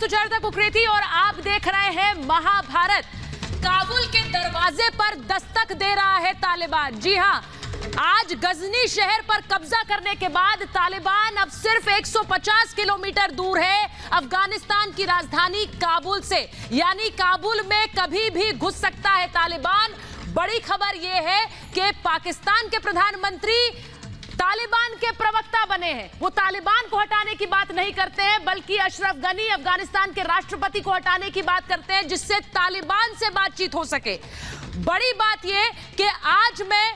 सुचेता कुकरेती और आप देख रहे हैं महाभारत। काबुल के दरवाजे पर दस्तक दे रहा है तालिबान। जी हां, आज गजनी शहर पर कब्जा करने के बाद तालिबान अब सिर्फ 150 किलोमीटर दूर है अफगानिस्तान की राजधानी काबुल से। यानी काबुल में कभी भी घुस सकता है तालिबान। बड़ी खबर यह है कि पाकिस्तान के प्रधानमंत्री तालिबान के प्रवक्ता बने हैं। वो तालिबान को हटाने की बात नहीं करते हैं, बल्कि अशरफ गनी अफगानिस्तान के राष्ट्रपति को हटाने की बात करते हैं, जिससे तालिबान से बातचीत हो सके। बड़ी बात यह कि आज मैं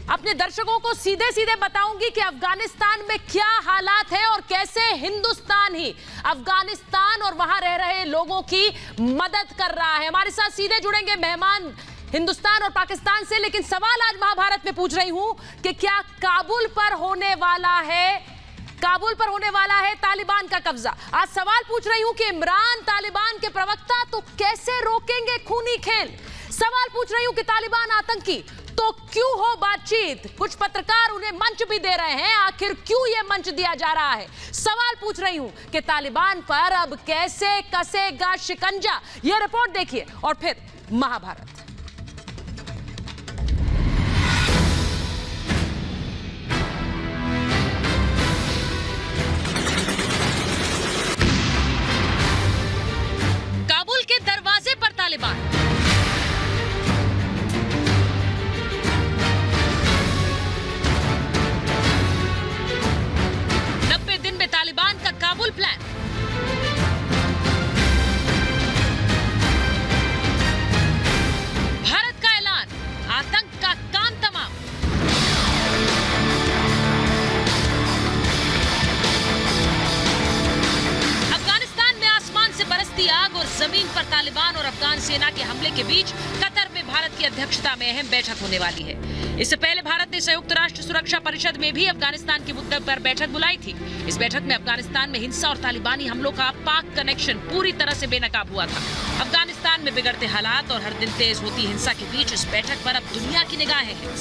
अपने दर्शकों को सीधे सीधे बताऊंगी कि अफगानिस्तान में क्या हालात है और कैसे हिंदुस्तान ही अफगानिस्तान और वहां रह रहे लोगों की मदद कर रहा है। हमारे साथ सीधे जुड़ेंगे मेहमान हिंदुस्तान और पाकिस्तान से, लेकिन सवाल आज महाभारत में पूछ रही हूं कि क्या काबुल पर होने वाला है तालिबान का कब्जा। आज सवाल पूछ रही हूं कि इमरान तालिबान के प्रवक्ता तो कैसे रोकेंगे खूनी खेल। सवाल पूछ रही हूं कि तालिबान आतंकी तो क्यों हो बातचीत। कुछ पत्रकार उन्हें मंच भी दे रहे हैं, आखिर क्यों यह मंच दिया जा रहा है। सवाल पूछ रही हूं कि तालिबान पर अब कैसे कसेगा शिकंजा। यह रिपोर्ट देखिए और फिर महाभारत। काबुल के दरवाजे पर तालिबान। तालिबान का काबुल प्लान। भारत का ऐलान, आतंक का काम तमाम। अफगानिस्तान में आसमान से बरसती आग और जमीन पर तालिबान और अफगान सेना के हमले के बीच कतर में भारत की अध्यक्षता में अहम बैठक होने वाली है। इससे पहले भारत ने संयुक्त राष्ट्र सुरक्षा परिषद में भी अफगानिस्तान के मुद्दे पर बैठक बुलाई थी। इस बैठक में अफगानिस्तान में हिंसा और तालिबानी हमलों का पाक कनेक्शन पूरी तरह से बेनकाब हुआ था। अफगानिस्तान में बिगड़ते हालात और हर दिन तेज होती हिंसा के बीच इस बैठक पर अब दुनिया की निगाहें हैं।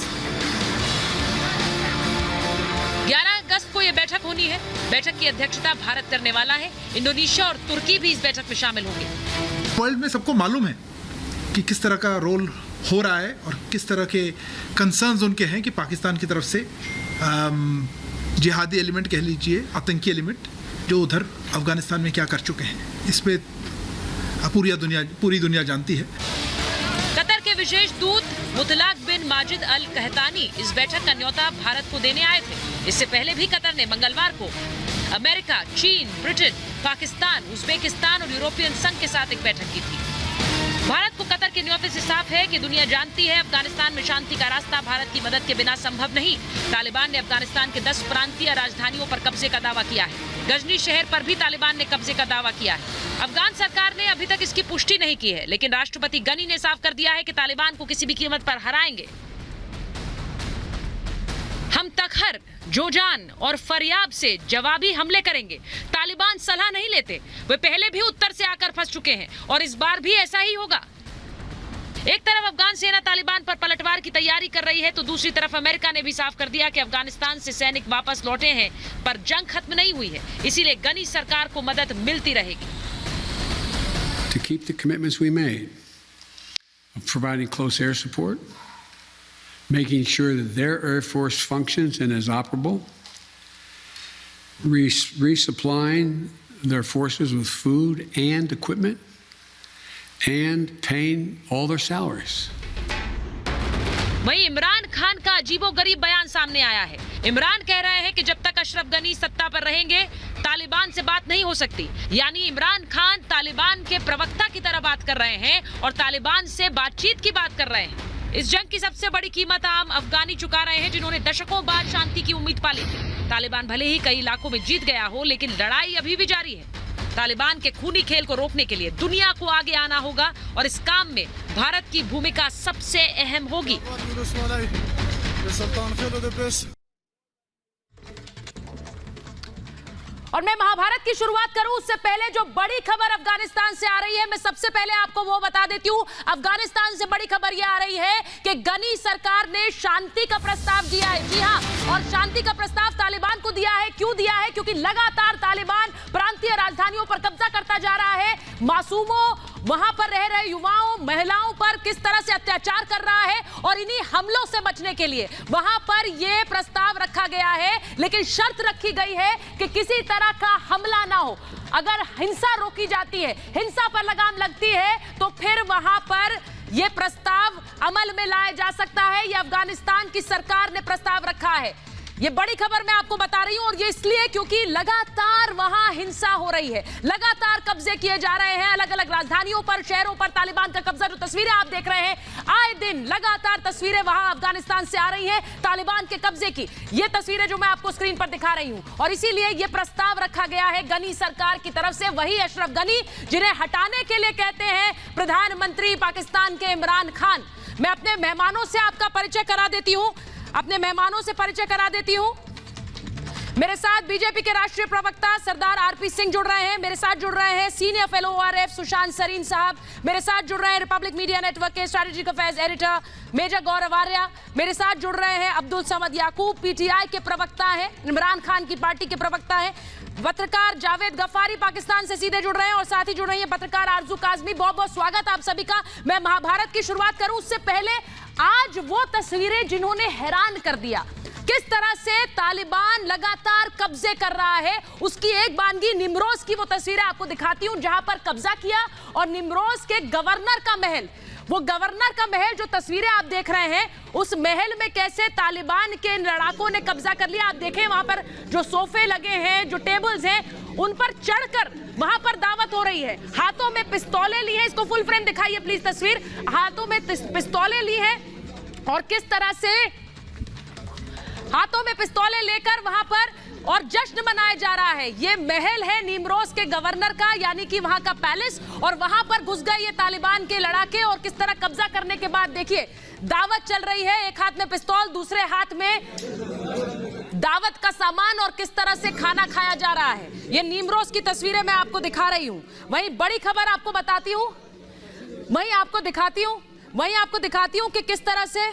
11 अगस्त को यह बैठक होनी है। बैठक की अध्यक्षता भारत करने वाला है। इंडोनेशिया और तुर्की भी इस बैठक में शामिल होंगे। वर्ल्ड में सबको मालूम है कि किस तरह का रोल हो रहा है और किस तरह के कंसर्न्स उनके हैं कि पाकिस्तान की तरफ से जिहादी एलिमेंट कह लीजिए, आतंकी एलिमेंट जो उधर अफगानिस्तान में क्या कर चुके हैं। इस पे पूरी दुनिया जानती है। कतर के विशेष दूत मुतलाक बिन माजिद अल कहतानी इस बैठक का न्योता भारत को देने आए थे। इससे पहले भी कतर ने मंगलवार को अमेरिका, चीन, ब्रिटेन, पाकिस्तान, उज्बेकिस्तान और यूरोपियन संघ के साथ एक बैठक की थी। भारत को कतर के न्योते से साफ है कि दुनिया जानती है अफगानिस्तान में शांति का रास्ता भारत की मदद के बिना संभव नहीं। तालिबान ने अफगानिस्तान के 10 प्रांतीय राजधानियों पर कब्जे का दावा किया है। गजनी शहर पर भी तालिबान ने कब्जे का दावा किया है। अफगान सरकार ने अभी तक इसकी पुष्टि नहीं की है, लेकिन राष्ट्रपति गनी ने साफ कर दिया है कि तालिबान को किसी भी कीमत पर हराएंगे। हम तखर, जोजान और फरियाब से जवाबी हमले करेंगे। तालिबान सलाह नहीं लेते, वे पहले भी उत्तर से आकर फंस चुके हैं और इस बार भी ऐसा ही होगा। एक तरफ अफगान सेना तालिबान पर पलटवार की तैयारी कर रही है, तो दूसरी तरफ अमेरिका ने भी साफ कर दिया कि अफगानिस्तान से सैनिक वापस लौटे हैं, पर जंग खत्म नहीं हुई है। इसीलिए गनी सरकार को मदद मिलती रहेगी। To keep the commitments we made of providing close air support, making sure that their air force functions and is operable, resupplying their forces with food and equipment, and paying all their salaries. वहीं इमरान खान का अजीबोगरीब बयान सामने आया है। इमरान कह रहे हैं कि जब तक अशरफ गनी सत्ता पर रहेंगे तालिबान से बात नहीं हो सकती। यानी इमरान खान तालिबान के प्रवक्ता की तरह बात कर रहे हैं और तालिबान से बातचीत की बात कर रहे हैं। इस जंग की सबसे बड़ी कीमत आम अफगानी चुका रहे हैं, जिन्होंने दशकों बाद शांति की उम्मीद पाली थी। तालिबान भले ही कई इलाकों में जीत गया हो, लेकिन लड़ाई अभी भी जारी है। तालिबान के खूनी खेल को रोकने के लिए दुनिया को आगे आना होगा और इस काम में भारत की भूमिका सबसे अहम होगी। और मैं महाभारत की शुरुआत करूं उससे पहले जो बड़ी खबर अफगानिस्तान से आ रही है, मैं सबसे पहले आपको वो बता देती हूं। अफगानिस्तान से बड़ी खबर यह आ रही है कि गनी सरकार ने शांति का प्रस्ताव दिया है। जी हां, और शांति का प्रस्ताव तालिबान को दिया है। क्यों दिया है? क्योंकि लगातार तालिबान प्रांतीय राजधानियों पर कब्जा करता जा रहा है। मासूमों, वहां पर रह रहे युवाओं, महिलाओं पर किस तरह से अत्याचार कर रहा है, और इन्हीं हमलों से बचने के लिए वहां पर यह प्रस्ताव रखा गया है। लेकिन शर्त रखी गई है कि किसी तरह का हमला ना हो। अगर हिंसा रोकी जाती है, हिंसा पर लगाम लगती है, तो फिर वहां पर यह प्रस्ताव अमल में लाया जा सकता है। यह अफगानिस्तान की सरकार ने प्रस्ताव रखा है। ये बड़ी खबर मैं आपको बता रही हूं, और ये इसलिए क्योंकि लगातार वहां हिंसा हो रही है, लगातार कब्जे किए जा रहे हैं अलग अलग राजधानियों पर, शहरों पर तालिबान का कब्जा। जो तस्वीरें आप देख रहे हैं, आए दिन लगातार तस्वीरें वहां अफगानिस्तान से आ रही हैं तालिबान के कब्जे की। ये तस्वीरें जो मैं आपको स्क्रीन पर दिखा रही हूं, और इसीलिए ये प्रस्ताव रखा गया है गनी सरकार की तरफ से। वही अशरफ गनी जिन्हें हटाने के लिए कहते हैं प्रधानमंत्री पाकिस्तान के इमरान खान। मैं अपने मेहमानों से आपका परिचय करा देती हूं, मेरे साथ बीजेपी के राष्ट्रीय प्रवक्ता सरदार आरपी सिंह जुड़ रहे हैं, मेरे साथ जुड़ रहे हैं senior fellow ORF Sushant Sareen साहब, मेरे साथ जुड़ रहे हैं रिपब्लिक मीडिया नेटवर्क के strategic affairs editor major Gaurav Arya, मेरे साथ जुड़ रहे हैं अब्दुल समद याकूब, पीटीआई के प्रवक्ता हैं, इमरान खान की पार्टी के प्रवक्ता हैं, पत्रकार जावेद गफारी पाकिस्तान से सीधे जुड़ रहे हैं, और साथ ही जुड़ रही है पत्रकार आरजू काजमी। बहुत बहुत स्वागत आप सभी का। मैं महाभारत की शुरुआत करूं उससे पहले आज वो तस्वीरें जिन्होंने हैरान कर दिया, किस तरह से तालिबान लगातार कब्जे कर रहा है, उसकी एक बानगी निमरोज की वो तस्वीरें आपको दिखाती हूं जहां पर कब्जा किया, और निमरोज के गवर्नर का महल, वो गवर्नर का महल जो तस्वीरें आप देख रहे हैं, उस महल में कैसे तालिबान के लड़ाकों ने कब्जा कर लिया। आप देखें वहां पर जो सोफे लगे हैं, जो टेबल्स हैं, उन पर चढ़कर वहां पर दावत हो रही है। हाथों में पिस्तौलें ली हैं, इसको फुल फ्रेम दिखाइए प्लीज तस्वीर। हाथों में पिस्तौलें ली हैं, और किस तरह से हाथों में पिस्तौलें लेकर वहां पर और जश्न मनाया जा रहा है। ये महल है निमरोज के गवर्नर का, यानी कि वहां का पैलेस, और वहां पर घुस गए ये तालिबान के लड़ाके, और किस तरह कब्जा करने के बाद देखिए दावत चल रही है, एक हाथ में पिस्तौल, दूसरे हाथ में दावत का सामान, और किस तरह से खाना खाया जा रहा है। ये निमरोज की तस्वीरें मैं आपको दिखा रही हूं। वहीं बड़ी खबर आपको बताती हूं, वहीं आपको दिखाती हूं कि किस तरह से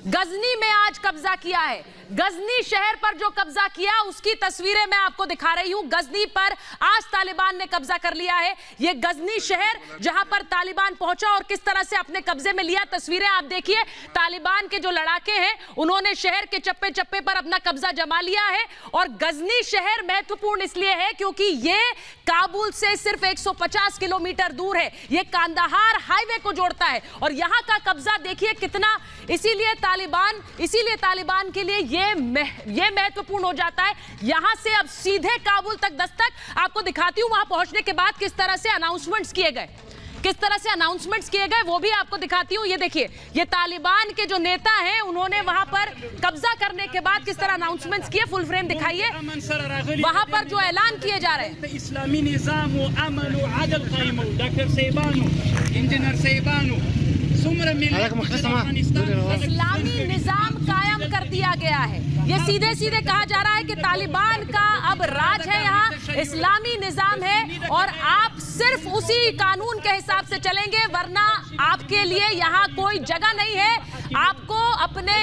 गजनी में आज कब्जा किया है। गजनी शहर पर जो कब्जा किया उसकी तस्वीरें मैं आपको दिखा रही हूं। गजनी पर आज तालिबान ने कब्जा कर लिया है। यह गजनी शहर जहां पर तालिबान पहुंचा और किस तरह से अपने कब्जे में लिया, तस्वीरें आप देखिए। तालिबान के जो लड़ाके हैं उन्होंने शहर के चप्पे चप्पे पर अपना कब्जा जमा लिया है। और गजनी शहर महत्वपूर्ण इसलिए है क्योंकि यह काबुल से सिर्फ 150 किलोमीटर दूर है। यह कांदाहार हाईवे को जोड़ता है, और यहां का कब्जा देखिए कितना, इसीलिए तालिबान के लिए ये महत्वपूर्ण हो जाता है। यहां से अब सीधे काबुल तक दस्तक। आपको दिखाती हूं वहां पहुंचने के बाद किस तरह से अनाउंसमेंट्स किए गए, वो भी आपको दिखाती हूं। ये देखिए, ये तालिबान के जो नेता हैं उन्होंने वहां पर कब्जा करने के बाद किस तरह अनाउंसमेंट्स किए, फुल फ्रेम दिखाइए। वहां पर जो ऐलान किए जा रहे हैं, इस्लामी निजाम व अमन व अदल कायम, डॉक्टर सैबानो, इंजीनियर सैबानो, इस्लामी निजाम कायम कर दिया गया है। ये सीधे सीधे कहा जा रहा है कि तालिबान का अब राज है, यहाँ इस्लामी निजाम है, और आप सिर्फ उसी कानून के हिसाब से चलेंगे, वरना आपके लिए यहाँ कोई जगह नहीं है। आपको अपने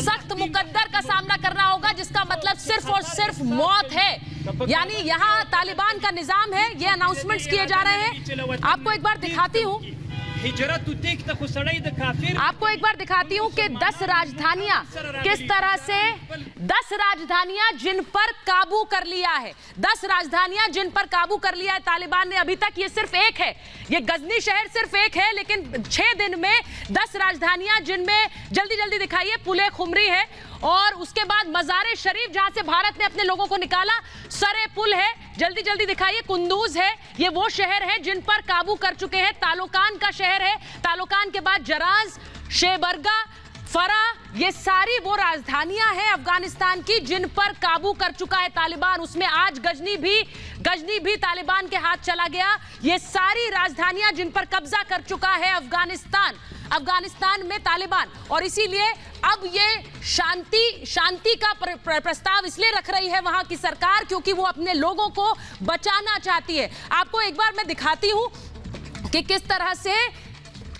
सख्त मुकद्दर का सामना करना होगा, जिसका मतलब सिर्फ और सिर्फ मौत है। यानी यहाँ तालिबान का निजाम है। ये अनाउंसमेंट्स किए जा रहे हैं। आपको एक बार दिखाती हूँ कि 10 राजधानियां किस तरह से, 10 राजधानियां जिन पर काबू कर लिया है, 10 राजधानियां जिन पर काबू कर लिया है तालिबान ने अभी तक। ये सिर्फ एक है, ये गजनी शहर सिर्फ एक है, लेकिन 6 दिन में 10 राजधानियां, जिनमें जल्दी जल्दी दिखाइए, पुले खुमरी है, और उसके बाद मज़ार शरीफ जहां से भारत ने अपने लोगों को निकाला, सरे पुल है, जल्दी जल्दी दिखाइए, कुंदूज है। ये वो शहर है जिन पर काबू कर चुके हैं। तालोकान का शहर है, तालोकान के बाद जराज, शेबरगा, फरा, ये सारी वो राजधानियां हैं अफगानिस्तान की जिन पर काबू कर चुका है तालिबान। उसमें आज गजनी भी तालिबान के हाथ चला गया। ये सारी राजधानियां जिन पर कब्जा कर चुका है अफगानिस्तान। अफगानिस्तान में तालिबान, और इसीलिए अब ये शांति का प्रस्ताव इसलिए रख रही है वहां की सरकार क्योंकि वो अपने लोगों को बचाना चाहती है। आपको एक बार मैं दिखाती हूं कि किस तरह से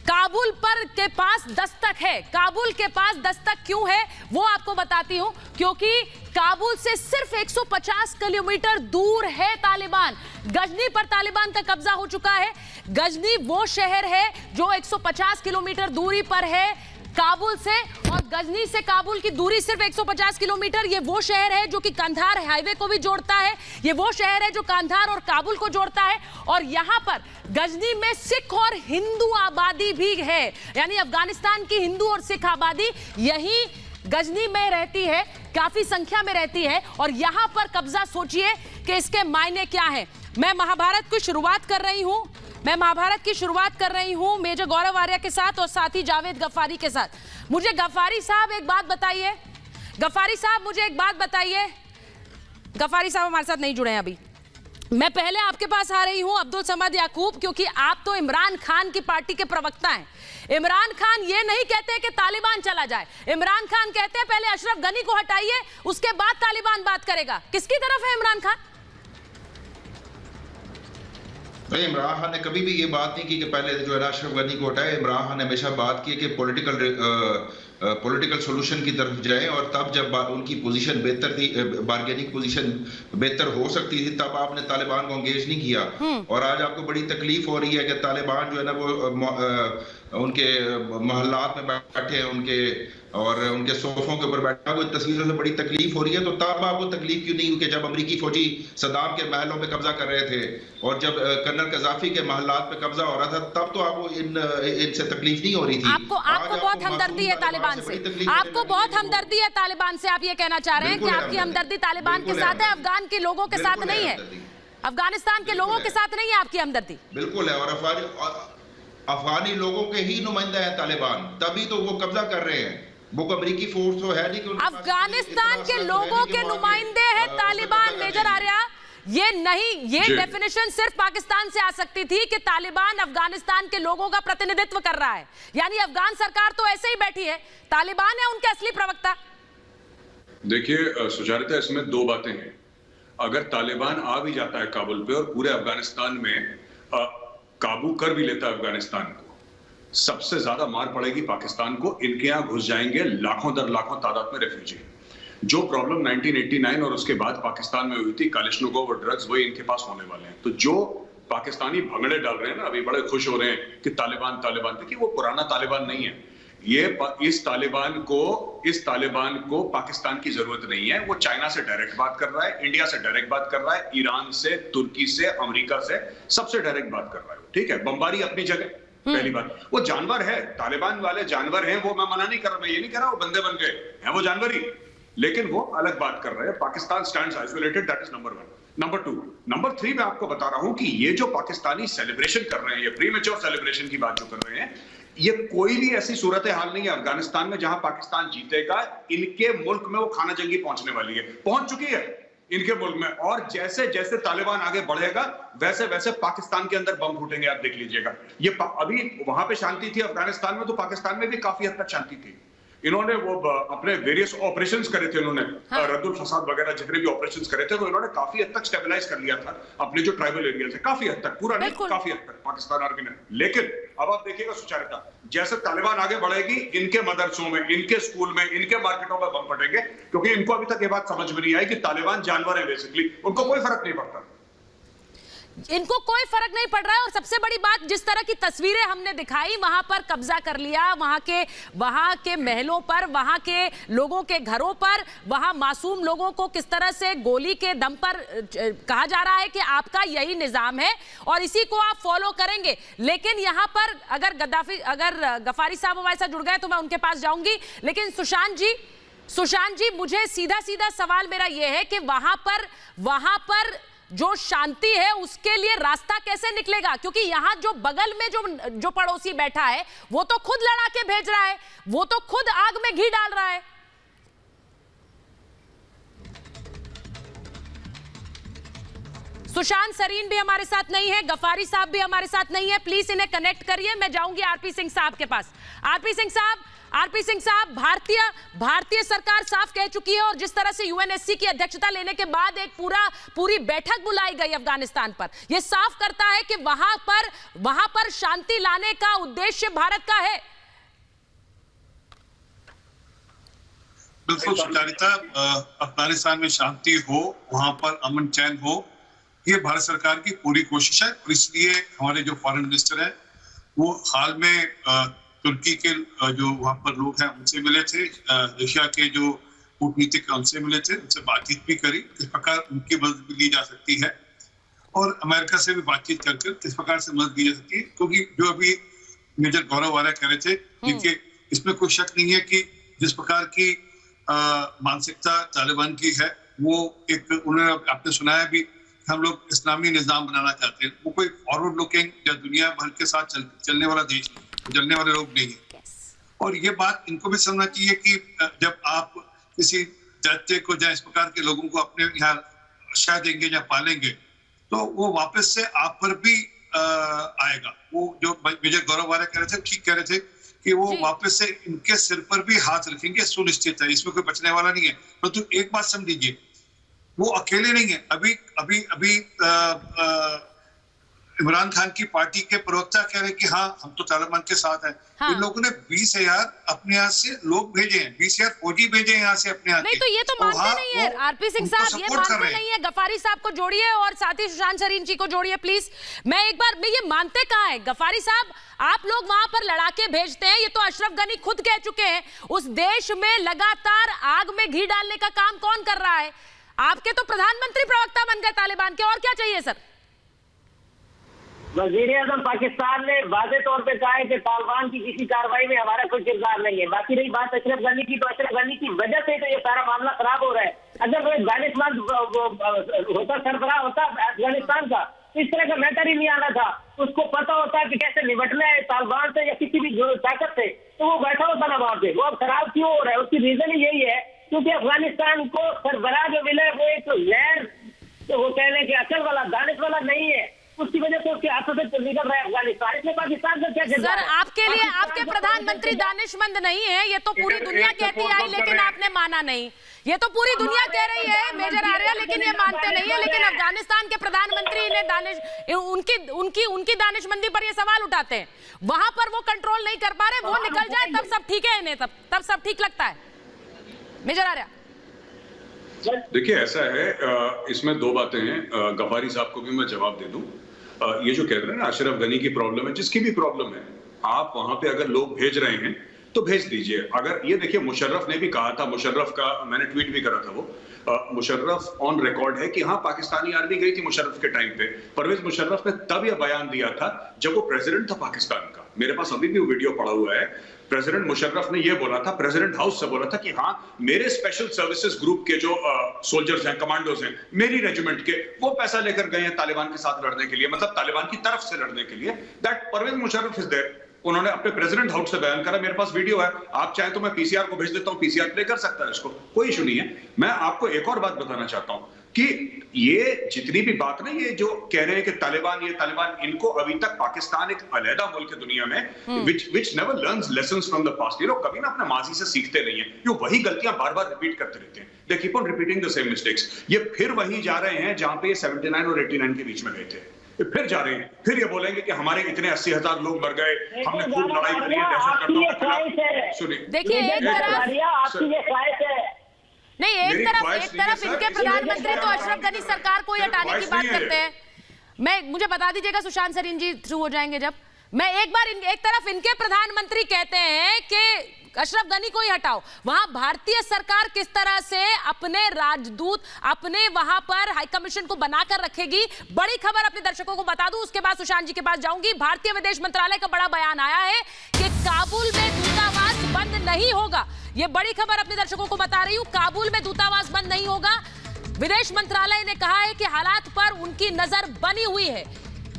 काबुल पर के पास दस्तक है। काबुल के पास दस्तक क्यों है वो आपको बताती हूं, क्योंकि काबुल से सिर्फ 150 किलोमीटर दूर है तालिबान। गजनी पर तालिबान का कब्जा हो चुका है। गजनी वो शहर है जो 150 किलोमीटर दूरी पर है काबुल से, और गजनी से काबुल की दूरी सिर्फ 150 किलोमीटर। ये वो शहर है जो कि कंधार हाईवे को भी जोड़ता है। ये वो शहर है जो कंधार और काबुल को जोड़ता है। और यहां पर गजनी में सिख और हिंदू आबादी भी है, यानी अफगानिस्तान की हिंदू और सिख आबादी यही गजनी में रहती है, काफी संख्या में रहती है। और यहां पर कब्जा, सोचिए कि इसके मायने क्या है। मैं महाभारत की शुरुआत कर रही हूं मेजर गौरव आर्या के साथ और साथ ही जावेद गफारी के साथ। मुझे गफारी साहब एक बात बताइए, गफारी साहब हमारे साथ नहीं जुड़े हैं अभी। मैं पहले आपके पास आ रही हूं अब्दुल समद याकूब, क्योंकि आप तो इमरान खान की पार्टी के प्रवक्ता हैं। इमरान खान ये नहीं कहते कि तालिबान चला जाए, इमरान खान कहते हैं पहले अशरफ गनी को हटाइए, उसके बाद तालिबान बात करेगा। किसकी तरफ है इमरान खान? नहीं, इमरान खान ने कभी भी ये बात नहीं की कि पहले जो है अशरफ गनी को हटाए। इमरान खान ने हमेशा बात की कि पॉलिटिकल सोल्यूशन की तरफ जाए, और तब जब उनकी पोजीशन बेहतर थी, बार्गेनिंग पोजीशन बेहतर हो सकती थी, तब आपने तालिबान को एंगेज नहीं किया। और आज आपको बड़ी तकलीफ हो रही है कि तालिबान जो है ना वो उनके महल्लात में बैठे हैं, उनके सोफों के ऊपर बैठा, वो तस्वीरों से बड़ी तकलीफ हो रही है। तो तब आपको तकलीफ क्यों नहीं हुई कि जब अमेरिकी फौजी सदाम के महलों पे कब्जा कर रहे थे और जब कर्नल कजाफी के महल्लात पे कब्जा हो रहा था, तब तो आपको इनसे तकलीफ नहीं हो रही थी। आपको बहुत हमदर्दी है तालिबान से, आपको बहुत हमदर्दी है तालिबान से। आप ये कहना चाह रहे हैं कि आपकी हमदर्दी तालिबान के साथ है, अफगान के लोगों के साथ नहीं है, अफगानिस्तान के लोगों के साथ नहीं है आपकी हमदर्दी? बिल्कुल है। और अफगानी लोगों के ही नुमाइंदा है तालिबान, तभी तो वो कब्जा कर रहे हैं। वो अमेरिकी फोर्स तो है नहीं कि अफगानिस्तान के लोगों के नुमाइंदे हैं तालिबान। मेजर आर्या, ये नहीं, ये डेफिनेशन सिर्फ पाकिस्तान से आ सकती थी कि तालिबान अफगानिस्तान के लोगों का प्रतिनिधित्व कर रहा है, यानी अफगान सरकार तो ऐसे ही बैठी है, तालिबान है उनके असली प्रवक्ता। देखिए सुचारिता, इसमें दो बातें हैं। अगर तालिबान आ भी जाता है काबुल पे और पूरे अफगानिस्तान में काबू कर भी लेता है अफगानिस्तान को, सबसे ज्यादा मार पड़ेगी पाकिस्तान को। इनके यहां घुस जाएंगे लाखों दर लाखों तादाद में रेफ्यूजी। जो प्रॉब्लम 1989 और उसके बाद पाकिस्तान में हुई थी, कालिशनिकोव और ड्रग्स, वही इनके पास होने वाले हैं। तो जो पाकिस्तानी भंगड़े डाल रहे हैं ना, अभी बड़े खुश हो रहे हैं कि तालिबान देखिए वो पुराना तालिबान नहीं है। इस तालिबान को पाकिस्तान की जरूरत नहीं है। वो चाइना से डायरेक्ट बात कर रहा है, इंडिया से डायरेक्ट बात कर रहा है, ईरान से, तुर्की से, अमेरिका से, सबसे डायरेक्ट बात कर रहा है। ठीक है, बमबारी अपनी जगह, पहली बात। वो जानवर है, तालिबान वाले जानवर हैं, वो मैं मना नहीं कर रहा, मैं ये नहीं कह रहा वो बंदे बन गए हैं, वो जानवर ही, लेकिन वो अलग बात कर रहे हैं। Pakistan stands isolated, that is number 1। Number 2, number 3 मैं आपको बता रहा हूं कि ये जो पाकिस्तानी सेलिब्रेशन कर रहे हैं, ये प्रीमेच्योर सेलिब्रेशन की बात जो कर रहे हैं, ये कोई भी ऐसी सूरत हाल नहीं है अफगानिस्तान में जहां पाकिस्तान जीतेगा। इनके मुल्क में वो खाना जंगी पहुंचने वाली है, पहुंच चुकी है इनके मुल्क में, और जैसे जैसे तालिबान आगे बढ़ेगा वैसे वैसे पाकिस्तान के अंदर बम फूटेंगे, आप देख लीजिएगा। ये अभी वहां पे शांति थी अफगानिस्तान में, तो पाकिस्तान में भी काफी हद तक शांति थी। इन्होंने वो अपने वेरियस ऑपरेशंस करे थे, इन्होंने रद्दुल फसाद वगैरह जितने भी ऑपरेशंस करे थे, तो इन्होंने काफी हद तक स्टेबलाइज कर लिया था अपने जो ट्राइबल एरिया से, काफी हद तक, पूरा नहीं, काफी हद तक पाकिस्तान आर्मी ने। लेकिन अब आप देखिएगा सुचारिता, जैसे तालिबान आगे बढ़ेगी, इनके मदरसों में, इनके स्कूल में, इनके मार्केटों में बम फटेंगे, क्योंकि इनको अभी तक ये बात समझ में नहीं आई कि तालिबान जानवर है बेसिकली, उनको कोई फर्क नहीं पड़ता। इनको कोई फर्क नहीं पड़ रहा है। और सबसे बड़ी बात, जिस तरह की तस्वीरें हमने दिखाई, वहां पर कब्जा कर लिया, वहां के महलों पर, वहां के लोगों के घरों पर, वहां मासूम लोगों को किस तरह से गोली के दम पर कहा जा रहा है कि आपका यही निजाम है और इसी को आप फॉलो करेंगे। लेकिन यहां पर अगर गफारी साहब हमारे साथ जुड़ गए तो मैं उनके पास जाऊंगी, लेकिन सुशांत जी मुझे सीधा सवाल मेरा यह है कि वहां पर जो शांति है उसके लिए रास्ता कैसे निकलेगा? क्योंकि यहां जो बगल में जो पड़ोसी बैठा है वो तो खुद लड़ा के भेज रहा है, वो तो खुद आग में घी डाल रहा है। सुशांत सरीन भी हमारे साथ नहीं है, गफारी साहब भी हमारे साथ नहीं है। प्लीज इन्हें कनेक्ट करिए। मैं जाऊंगी आरपी सिंह साहब के पास। आरपी सिंह साहब, भारतीय सरकार साफ कह चुकी है और जिस तरह से यूएनएससी की अध्यक्षता लेने के बाद एक पूरी बैठक बुलाई गई अफगानिस्तान पर, यह साफ करता है कि वहां पर शांति लाने का उद्देश्य भारत का है। बिल्कुल सुचारिता, अफगानिस्तान में शांति हो, वहां पर अमन चैन हो, ये भारत सरकार की पूरी कोशिश है। और इसलिए हमारे जो फॉरेन मिनिस्टर हैं वो हाल में तुर्की के जो वहां पर लोग हैं उनसे मिले थे, रशिया के जो कूटनीतिक हैं उनसे मिले थे, उनसे बातचीत भी करी किस प्रकार उनकी मदद भी ली जा सकती है, और अमेरिका से भी बातचीत करके किस प्रकार से मदद दी जा सकती है। क्योंकि जो अभी मेजर गौरव आर्या कह रहे थे, देखिए इसमें कोई शक नहीं है कि जिस प्रकार की मानसिकता तालिबान की है, वो एक उन्होंने आपने सुनाया भी, हम लोग इस्लामी निजाम बनाना चाहते हैं। वो कोई फॉरवर्ड लुकिंग या दुनिया भर के साथ चलने वाला देश नहीं, चलने वाले लोग नहीं है। और ये बात इनको भी समझना चाहिए कि जब आप किसी दैत्य को या इस प्रकार के लोगों को अपने यहाँ शह देंगे या पालेंगे, तो वो वापस से आप पर भी आएगा। वो जो मेजर गौरव आर्या कह रहे थे, ठीक कह रहे थे कि वो वापस से इनके सिर पर भी हाथ रखेंगे, सुनिश्चित है, इसमें कोई बचने वाला नहीं है। परंतु एक बात समझ लीजिए, वो अकेले नहीं है। अभी इमरान खान की पार्टी के प्रवक्ता कह रहे हैं कि हाँ हम तो तालिबान के साथ हैं। इन लोगों ने 20,000 अपने यहाँ से लोग भेजे हैं, 20,000 फौजी भेजे हैं यहाँ से अपने यहाँ। नहीं तो ये तो मानते नहीं है आरपी सिंह साहब, ये मानते नहीं है। गफारी साहब को जोड़िए और साथ ही सुशांत सरीन जी को जोड़िए प्लीज। मैं ये मानते कहाँ है गफारी साहब? आप लोग वहां पर लड़ाके भेजते हैं, ये तो अशरफ गनी खुद कह चुके हैं। उस देश में लगातार आग में घी डालने का काम कौन कर रहा है? आपके तो प्रधानमंत्री प्रवक्ता बन गए तालिबान के, और क्या चाहिए सर? वज़ीर-ए-आज़म पाकिस्तान ने वाज़े तौर पे कहा है कि तालिबान की किसी कार्रवाई में हमारा कोई किरदार नहीं है। बाकी रही बात अशरफ गनी की, तो अशरफ गनी की वजह से तो ये सारा मामला खराब हो रहा है। अगर वो अफगानिस्तान होता, सरबराह होता अफगानिस्तान का, इस तरह का मैटर ही नहीं आना था। उसको पता होता कि कैसे निपटना है तालिबान से या किसी भी ताकत से, तो वो बैठा होता ना वहां पे। वो अब खराब क्यों हो रहा है? उसकी रीजन ही यही है क्योंकि अफगानिस्तान को सरबराह जो मिला है वो एक गैर, तो वो कहने के अकल वाला, दानिश वाला नहीं है। उसकी वजह से उसके हाथों से निकल रहा है अफगानिस्तान। इसमें पाकिस्तान का क्या सर, आपके लिए आपके प्रधानमंत्री दानिशमंद नहीं है, ये तो पूरी दुनिया कहती आई, लेकिन आपने माना नहीं। ये तो पूरी दुनिया कह रही है मेजर आर्या, लेकिन ये मानते नहीं है। लेकिन अफगानिस्तान के प्रधानमंत्री ने उनकी दानिशमंदी पर ये सवाल उठाते हैं। वहां पर वो कंट्रोल नहीं कर पा रहे, वो निकल जाए तब सब ठीक है इन्हें, तब सब ठीक लगता है। मेजर आर्या, देखिए ऐसा है, इसमें दो बातें हैं। गफारी साहब को भी मैं जवाब दे दूं। ये जो कह रहे हैं ना अशरफ गनी की प्रॉब्लम है, जिसकी भी प्रॉब्लम है, आप वहां पे अगर लोग भेज रहे हैं तो भेज दीजिए। अगर ये देखिए, मुशर्रफ ने भी कहा था, मुशर्रफ का मैंने ट्वीट भी करा था, वो मुशर्रफ ऑन रिकॉर्ड है कि हाँ पाकिस्तानी आर्मी गई थी मुशर्रफ के टाइम पे। परवेज मुशर्रफ ने तब यह बयान दिया था जब वो प्रेसिडेंट था पाकिस्तान का। मेरे पास अभी भी वो वीडियो पड़ा हुआ है। प्रेसिडेंट मुशर्रफ ने यह बोला था, प्रेसिडेंट हाउस से बोला था कि हाँ मेरे स्पेशल सर्विसेज ग्रुप के जो सोल्जर्स हैं, कमांडोज हैं, मेरी रेजिमेंट के, वो पैसा लेकर गए हैं तालिबान के साथ लड़ने के लिए, मतलब तालिबान की तरफ से लड़ने के लिए। That Parvez Musharraf is there. उन्होंने अपने प्रेसिडेंट हाउस से बयान करा। मेरे पास वीडियो है, आप चाहे तो मैं पीसीआर को भेज देता हूं, पीसीआर प्ले कर सकता है इसको, कोई इशू नहीं है। मैं आपको एक और बात बताना चाहता हूं कि ये जितनी भी बात ना, ये जो कह रहे हैं कि तालिबान, ये तालिबान, इनको अभी तक पाकिस्तान एक अलहदा मुल्क है दुनिया में, which never learns lessons from the past। ये लोग कभी ना अपने माजी से सीखते नहीं है, ये वही गलतियां बार बार रिपीट करते रहते हैं। They keep on repeating the same mistakes। ये फिर वही जा रहे हैं जहां पे ये 79 और 89 के बीच में गए थे। ये फिर जा रहे हैं, फिर ये बोलेंगे कि हमारे इतने 80,000 लोग मर गए, हमने खूब लड़ाई करी है दहशतगर्दों के खिलाफ। सुनिए, देखिए एक तरफ इनके प्रधानमंत्री तो अशरफ गनी सरकार को हटाने की बात करते हैं। मुझे बता दीजिएगा सुशांत सरीन जी थ्रू हो जाएंगे जब मैं एक तरफ इनके प्रधानमंत्री कहते हैं कि अशरफ गनी को ही हटाओ, वहां भारतीय सरकार किस तरह से अपने राजदूत अपने वहां पर हाई कमीशन को बनाकर रखेगी। बड़ी खबर अपने दर्शकों को बता दूं, उसके बाद सुशांत जी के पास जाऊंगी। भारतीय विदेश मंत्रालय का बड़ा बयान आया है कि काबुल में दूतावास बंद नहीं होगा। यह बड़ी खबर अपने दर्शकों को बता रही हूं, काबुल में दूतावास बंद नहीं होगा। विदेश मंत्रालय ने कहा है कि हालात पर उनकी नजर बनी हुई है।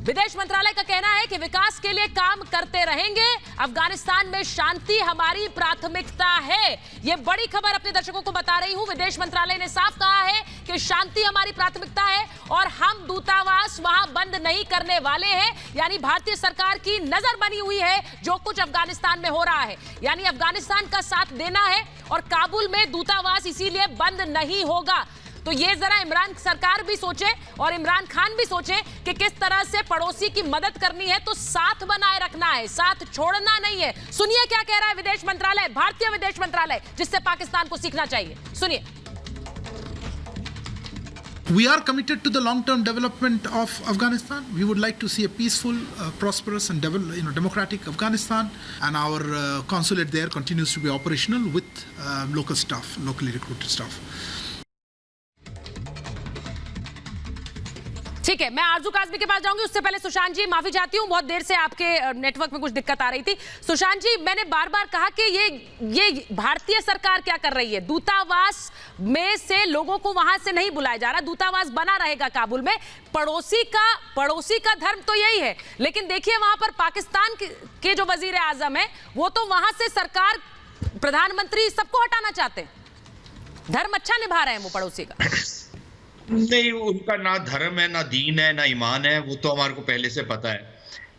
विदेश मंत्रालय का कहना है कि विकास के लिए काम करते रहेंगे, अफगानिस्तान में शांति हमारी प्राथमिकता है। यह बड़ी खबर अपने दर्शकों को बता रही हूं। विदेश मंत्रालय ने साफ कहा है कि शांति हमारी प्राथमिकता है और हम दूतावास वहां बंद नहीं करने वाले हैं। यानी भारतीय सरकार की नजर बनी हुई है जो कुछ अफगानिस्तान में हो रहा है, यानी अफगानिस्तान का साथ देना है और काबुल में दूतावास इसीलिए बंद नहीं होगा। तो ये जरा इमरान सरकार भी सोचे और इमरान खान भी सोचे कि किस तरह से पड़ोसी की मदद करनी है तो साथ बनाए रखना है, साथ छोड़ना नहीं है। सुनिए क्या कह रहा है विदेश मंत्रालय, भारतीय विदेश मंत्रालय, जिससे पाकिस्तान को सीखना चाहिए। सुनिए। We are committed to the long-term development of Afghanistan. We would like to see a peaceful, prosperous and democratic Afghanistan, and our consulate there continues to be operational with local staff, locally recruited staff. ठीक है, मैं आरजू काज़मी के पास जाऊंगी, उससे पहले सुशांत जी माफी चाहती हूं, बहुत देर से आपके नेटवर्क में कुछ दिक्कत आ रही थी। सुशांत जी, मैंने बार बार कहा कि ये भारतीय सरकार क्या कर रही है, दूतावास में से लोगों को वहां से नहीं बुलाया जा रहा, दूतावास बना रहेगा काबुल में। पड़ोसी का धर्म तो यही है, लेकिन देखिए वहां पर पाकिस्तान के जो वजीर आजम है वो तो वहां से सरकार, प्रधानमंत्री सबको हटाना चाहते हैं। धर्म अच्छा निभा रहे हैं वो पड़ोसी का। नहीं, उनका ना धर्म है, ना दीन है, ना ईमान है, वो तो हमारे को पहले से पता है।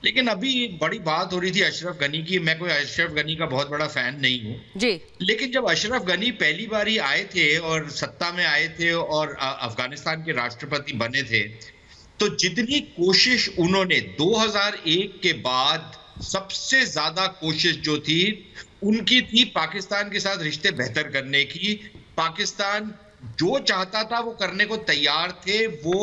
लेकिन अभी बड़ी बात हो रही थी अशरफ गनी की। मैं कोई अशरफ गनी का बहुत बड़ा फैन नहीं हूँ जी, लेकिन जब अशरफ गनी पहली बारी आए थे और सत्ता में आए थे और अफगानिस्तान के राष्ट्रपति बने थे, तो जितनी कोशिश उन्होंने 2001 के बाद, सबसे ज्यादा कोशिश जो थी उनकी थी पाकिस्तान के साथ रिश्ते बेहतर करने की। पाकिस्तान जो चाहता था वो करने को तैयार थे। वो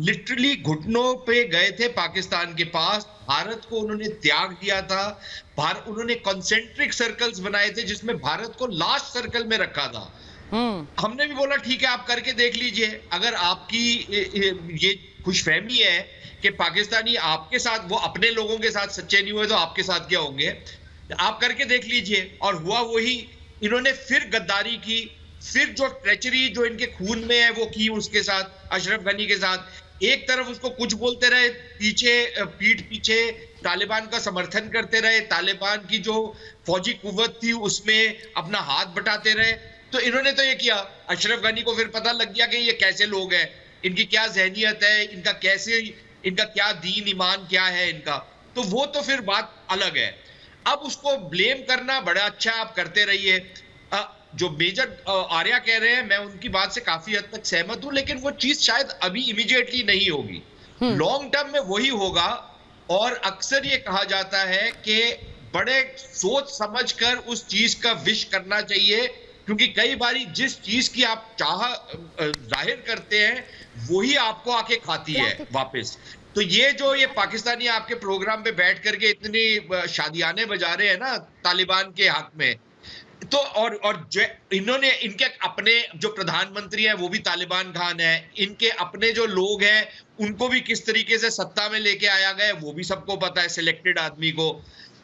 लिटरली घुटनों पे गए थे पाकिस्तान के पास। भारत को उन्होंने त्याग दिया था। उन्होंने कॉन्सेंट्रिक सर्कल्स बनाए थे जिसमें भारत को लास्ट सर्कल में रखा था। हमने भी बोला ठीक है, आप करके देख लीजिए। अगर आपकी ये खुशफहमी है कि पाकिस्तानी आपके साथ, वो अपने लोगों के साथ सच्चे नहीं हुए तो आपके साथ क्या होंगे, आप करके देख लीजिए। और हुआ वही। इन्होंने फिर गद्दारी की, फिर जो ट्रेचरी जो इनके खून में है वो की उसके साथ, अशरफ गनी के साथ। एक तरफ उसको कुछ बोलते रहे, पीठ पीछे तालिबान का समर्थन करते रहे, तालिबान की जो फौजी कुव्वत थी उसमें अपना हाथ बटाते रहे। तो इन्होंने तो ये किया। अशरफ गनी को फिर पता लग गया कि ये कैसे लोग हैं, इनकी क्या जहनियत है, इनका क्या दीन ईमान क्या है इनका। तो वो तो फिर बात अलग है। अब उसको ब्लेम करना बड़ा अच्छा, आप करते रहिए। जो मेजर आर्या कह रहे हैं, मैं उनकी बात से काफी हद तक सहमत हूं, लेकिन वो चीज शायद अभी इमीडिएटली नहीं होगी, लॉन्ग टर्म में वही होगा। और अक्सर ये कहा जाता है कि बड़े सोच समझकर उस चीज का विश करना चाहिए, क्योंकि कई बारी जिस चीज की आप जाहिर करते हैं वही आपको आके खाती है वापस। तो ये पाकिस्तानी आपके प्रोग्राम पे बैठ करके इतनी शादियाने बजा रहे हैं ना तालिबान के हक में, तो और जो इन्होंने, इनके अपने जो प्रधानमंत्री हैं वो भी तालिबान खान है, इनके अपने जो लोग हैं उनको भी किस तरीके से सत्ता में लेके आया गया वो भी सबको पता है, सिलेक्टेड आदमी को।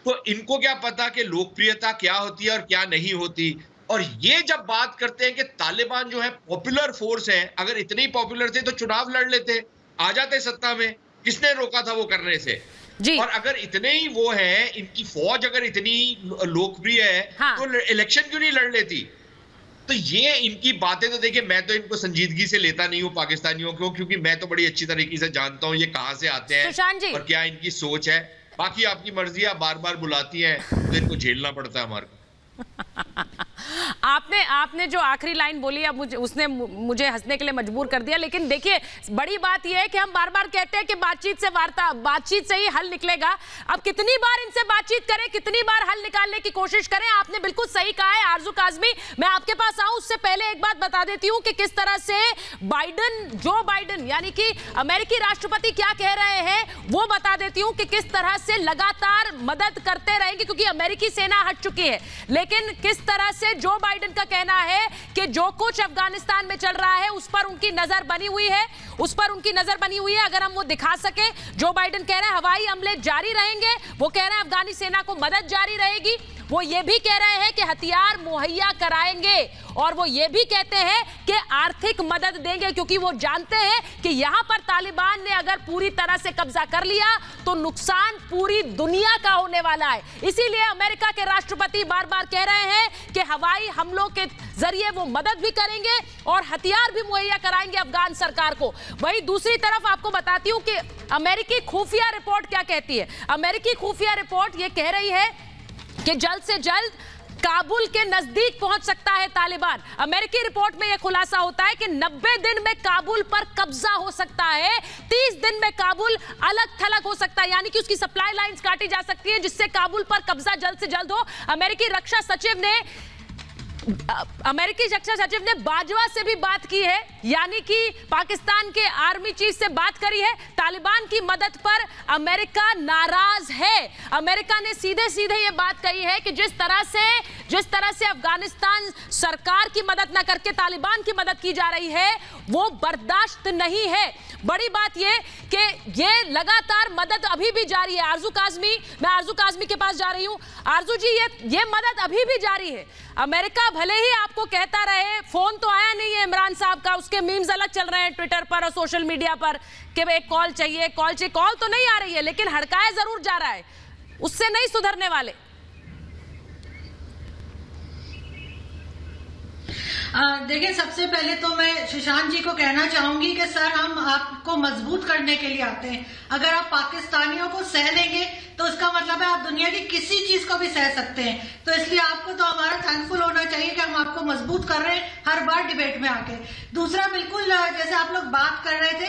तो इनको क्या पता कि लोकप्रियता क्या होती है और क्या नहीं होती। और ये जब बात करते हैं कि तालिबान जो है पॉपुलर फोर्स है, अगर इतने ही पॉपुलर थे तो चुनाव लड़ लेते, आ जाते सत्ता में। किसने रोका था वो करने से जी। और अगर इतने ही वो हैं, इनकी फौज अगर इतनी लोकप्रिय है तो इलेक्शन क्यों नहीं लड़ लेती। तो ये इनकी बातें तो देखिए, मैं तो इनको संजीदगी से लेता नहीं हूँ पाकिस्तानियों को, क्योंकि मैं तो बड़ी अच्छी तरीके से जानता हूँ ये कहाँ से आते हैं और क्या इनकी सोच है। बाकी आपकी मर्जी, आप बार बार बुलाती हैं तो इनको झेलना पड़ता है हमारे को। आपने जो आखिरी लाइन बोली अब उसने मुझे हंसने के लिए मजबूर कर दिया। लेकिन देखिए, बड़ी बात यह है कि हम बार बार कहते हैं कि बातचीत से ही हल निकलेगा। अब कितनी बार इनसे बातचीत करें, कितनी बार हल निकालने की कोशिश करें। आपने बिल्कुल सही कहा है आरजू काज़मी। मैं आपके पास आऊं उससे पहले एक बात बता देती हूं कि किस तरह से जो बाइडन यानी कि अमेरिकी राष्ट्रपति क्या कह रहे हैं वो बता देती हूं कि किस तरह से लगातार मदद करते रहेंगे, क्योंकि अमेरिकी सेना हट चुकी है। लेकिन किस तरह से जो बाइडन का कहना है कि जो कुछ अफगानिस्तान में चल रहा है उस पर उनकी नजर बनी हुई है, अगर हम वो दिखा सके। जो बाइडन कह रहे हैं हवाई हमले जारी रहेंगे, वो कह रहे हैं अफगानी सेना को मदद जारी रहेगी, वो ये भी कह रहे हैं कि हथियार मुहैया कराएंगे और वो ये भी कहते हैं कि आर्थिक मदद देंगे, क्योंकि वो जानते हैं कि यहां पर तालिबान ने अगर पूरी तरह से कब्जा कर लिया तो नुकसान पूरी दुनिया का होने वाला है। इसीलिए अमेरिका के राष्ट्रपति बार बार कह रहे हैं कि हवाई हमलों के जरिए वो मदद भी करेंगे और हथियार भी मुहैया कराएंगे अफगान सरकार को। वहीं दूसरी तरफ आपको बताती हूं कि अमेरिकी खुफिया रिपोर्ट क्या कहती है। अमेरिकी खुफिया रिपोर्ट ये कह रही है कि जल्द से जल्द काबुल के नजदीक पहुंच सकता है तालिबान। अमेरिकी रिपोर्ट में यह खुलासा होता है कि 90 दिन में काबुल पर कब्जा हो सकता है, 30 दिन में काबुल अलग थलग हो सकता है, यानी कि उसकी सप्लाई लाइंस काटी जा सकती है जिससे काबुल पर कब्जा जल्द से जल्द हो। अमेरिकी रक्षा सचिव ने बाजवा से भी बात की है, यानी कि पाकिस्तान के आर्मी चीफ से बात करी है। तालिबान की मदद पर अमेरिका नाराज है। अमेरिका ने सीधे सीधे ये बात कही है कि जिस तरह से अफगानिस्तान सरकार की मदद न करके तालिबान की मदद की जा रही है वो बर्दाश्त नहीं है। बड़ी बात ये कि ये लगातार मदद अभी भी जारी है। आरजू काज़मी, मैं आरजू काज़मी के पास जा रही हूं। आरजू जी, ये मदद अभी भी जारी है। अमेरिका भले ही आपको कहता रहे, फोन तो आया नहीं है इमरान साहब का, उसके मीम्स अलग चल रहे हैं ट्विटर पर और सोशल मीडिया पर कि एक कॉल चाहिए, कॉल तो नहीं आ रही है, लेकिन हड़काया जरूर जा रहा है, उससे नहीं सुधरने वाले। देखिए, सबसे पहले तो मैं सुशांत जी को कहना चाहूंगी कि सर, हम आपको मजबूत करने के लिए आते हैं। अगर आप पाकिस्तानियों को सह लेंगे तो उसका मतलब है आप दुनिया की किसी चीज को भी सह सकते हैं। तो इसलिए आपको तो हमारा थैंकफुल होना चाहिए कि हम आपको मजबूत कर रहे हैं हर बार डिबेट में आके। दूसरा, बिल्कुल जैसे आप लोग बात कर रहे थे,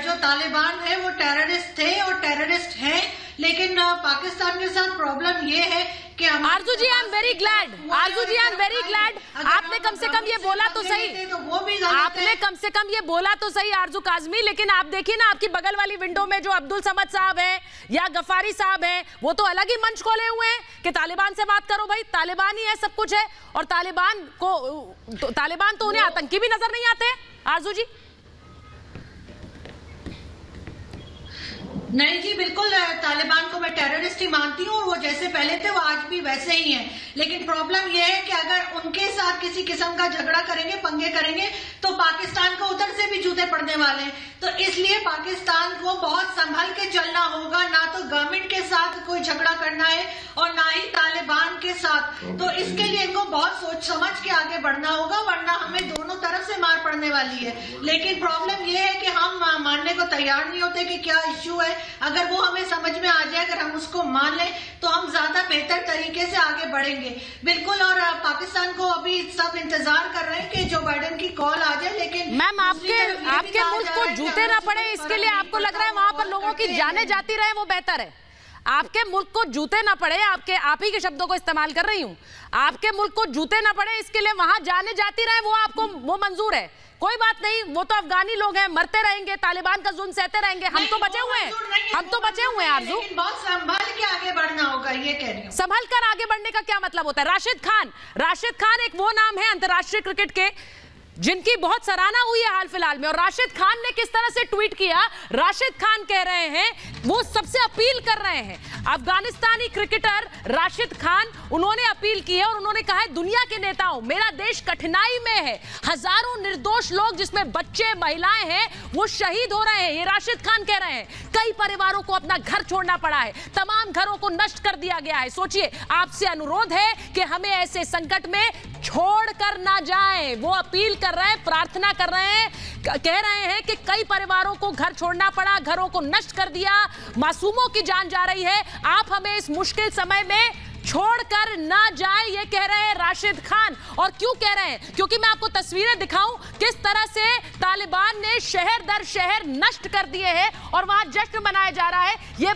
जो तालिबान है वो टेररिस्ट थे और टेररिस्ट हैं, लेकिन पाकिस्तान के साथ प्रॉब्लम ये है कि आरजू जी, I am very glad, Aarzoo ji, I am very glad, आपने कम से कम ये बोला तो सही, तो वो भी आपने कम से कम ये बोला तो सही आरजू काज़मी। लेकिन आप देखिए ना, आपकी बगल वाली विंडो में जो अब्दुल समद साहब हैं या गफारी साहब हैं, वो तो अलग ही मंच खोले हुए हैं कि तालिबान से बात करो। भाई, तालिबान ही है, सब कुछ है, और तालिबान तो उन्हें आतंकी भी नजर नहीं आते। आरजू जी, नहीं जी, बिल्कुल तालिबान को मैं टेररिस्ट ही मानती हूँ, और वो जैसे पहले थे वो आज भी वैसे ही हैं। लेकिन प्रॉब्लम ये है कि अगर उनके साथ किसी किस्म का झगड़ा करेंगे, पंगे करेंगे, तो पाकिस्तान को उधर से भी जूते पड़ने वाले हैं। तो इसलिए पाकिस्तान को बहुत संभल के चलना होगा, ना तो गवर्नमेंट के साथ कोई झगड़ा करना है और ना ही तालिबान के साथ। तो इसके लिए इनको बहुत सोच समझ के आगे बढ़ना होगा, वरना हमें दोनों तरफ से मार पड़ने वाली है। लेकिन प्रॉब्लम ये है कि हम मानने को तैयार नहीं होते कि क्या इश्यू है। अगर वो हमें समझ में आ जाए, अगर हम उसको मान लें, तो हम ज्यादा बेहतर तरीके से आगे बढ़ेंगे। बिल्कुल, और पाकिस्तान को अभी सब इंतजार कर रहे हैं कि जो बाइडेन की कॉल आ जाए। लेकिन मैम, आपके मुल्क को जूते ना पड़े, इसके लिए आपको लग रहा है वहां पर लोगों की जानें जाती रहे, वो बेहतर है। आपके मुल्क को जूते ना पड़े, आप ही के शब्दों को इस्तेमाल कर रही हूं, आपके मुल्क को जूते ना पड़े, इसके लिए वहां जाने जाती रहे, वो मंजूर है। कोई बात नहीं, वो तो अफगानी लोग हैं, मरते रहेंगे, तालिबान का जुल्म सहते रहेंगे, हम तो बचे हुए हैं, आरजू। बहुत संभल के आगे बढ़ना होगा, ये कह रही हूं। संभल कर आगे बढ़ने का क्या मतलब होता है? राशिद खान एक वो नाम है अंतर्राष्ट्रीय क्रिकेट के जिनकी बहुत सराहना हुई है हाल फिलहाल में, और राशिद खान ने किस तरह से ट्वीट किया। राशिद खान कह रहे हैं, वो सबसे अपील कर रहे हैं, अफगानिस्तानी क्रिकेटर राशिद खान, उन्होंने अपील की है और उन्होंने कहा है, दुनिया के नेताओं, मेरा देश कठिनाई में है, हजारों निर्दोष लोग जिसमें बच्चे महिलाएं हैं वो शहीद हो रहे हैं। ये राशिद खान कह रहे हैं, कई परिवारों को अपना घर छोड़ना पड़ा है, तमाम घरों को नष्ट कर दिया गया है। सोचिए, आपसे अनुरोध है कि हमें ऐसे संकट में छोड़ कर ना जाएं। वो अपील कर रहे हैं, प्रार्थना कर रहे हैं, कह रहे हैं कि कई परिवारों को घर छोड़ना पड़ा, घरों को नष्ट कर दिया, मासूमों की जान जा रही है, आप हमें इस मुश्किल समय में छोड़कर ना जाए, ये कह रहे हैं राशिद खान। और क्यों कह रहे हैं? क्योंकि मैं आपको तस्वीरें दिखाऊं किस तरह से तालिबान ने शहर दर शहर नष्ट कर दिए हैं और वहां जश्न मनाया जा रहा है। ये